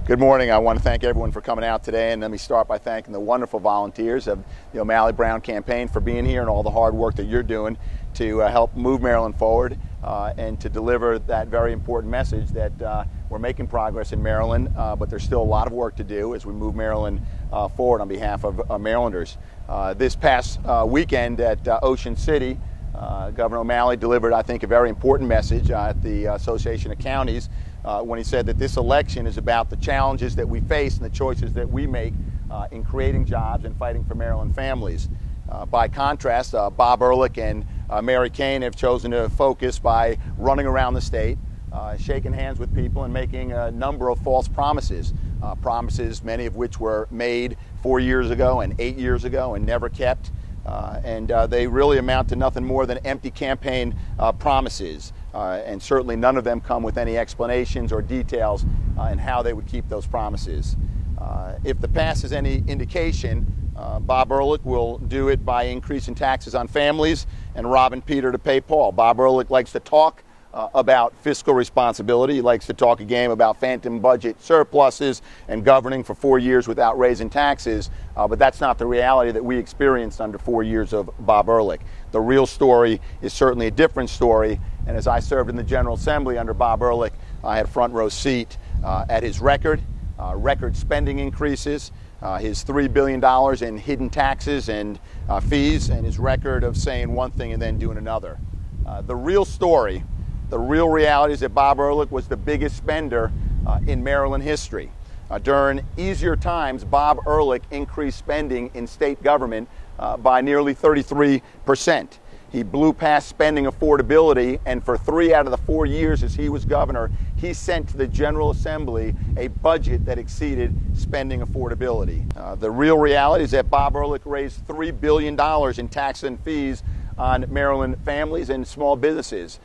Good morning. I want to thank everyone for coming out today, and let me start by thanking the wonderful volunteers of the O'Malley Brown campaign for being here and all the hard work that you're doing to help move Maryland forward and to deliver that very important message that we're making progress in Maryland, but there's still a lot of work to do as we move Maryland forward on behalf of Marylanders. This past weekend at Ocean City, Governor O'Malley delivered, I think, a very important message at the Association of Counties when he said that this election is about the challenges that we face and the choices that we make in creating jobs and fighting for Maryland families. By contrast, Bob Ehrlich and Mary Kane have chosen to focus by running around the state, shaking hands with people and making a number of false promises, promises many of which were made 4 years ago and 8 years ago and never kept. And they really amount to nothing more than empty campaign promises. And certainly none of them come with any explanations or details in how they would keep those promises. If the past is any indication, Bob Ehrlich will do it by increasing taxes on families and robbing Peter to pay Paul. Bob Ehrlich likes to talk about fiscal responsibility. He likes to talk a game about phantom budget surpluses and governing for 4 years without raising taxes, but that's not the reality that we experienced under 4 years of Bob Ehrlich. The real story is certainly a different story, and as I served in the General Assembly under Bob Ehrlich, I had a front row seat at his record spending increases, his $3 billion in hidden taxes and fees, and his record of saying one thing and then doing another. The real story, the real reality is that Bob Ehrlich was the biggest spender in Maryland history. During easier times, Bob Ehrlich increased spending in state government by nearly 33%. He blew past spending affordability, and for 3 out of the 4 years as he was governor, he sent to the General Assembly a budget that exceeded spending affordability. The real reality is that Bob Ehrlich raised $3 billion in taxes and fees on Maryland families and small businesses.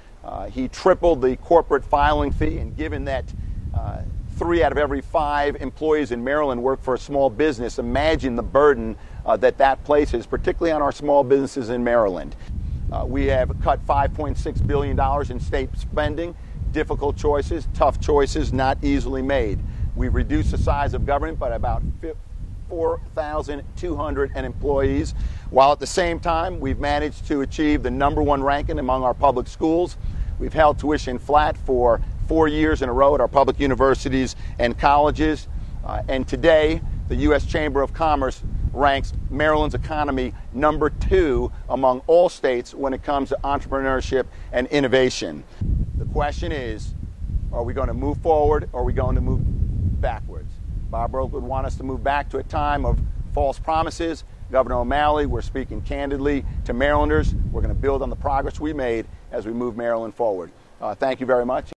He tripled the corporate filing fee, and given that 3 out of every 5 employees in Maryland work for a small business, imagine the burden that places, particularly on our small businesses in Maryland. We have cut $5.6 billion in state spending. Difficult choices, tough choices, not easily made. We've reduced the size of government by about 4,200 employees, while at the same time we've managed to achieve the #1 ranking among our public schools. We've held tuition flat for 4 years in a row at our public universities and colleges. And today, the U.S. Chamber of Commerce ranks Maryland's economy #2 among all states when it comes to entrepreneurship and innovation. The question is, are we going to move forward or are we going to move backwards? Bob Ehrlich would want us to move back to a time of false promises. Governor O'Malley, we're speaking candidly to Marylanders. We're going to build on the progress we made as we move Maryland forward. Thank you very much.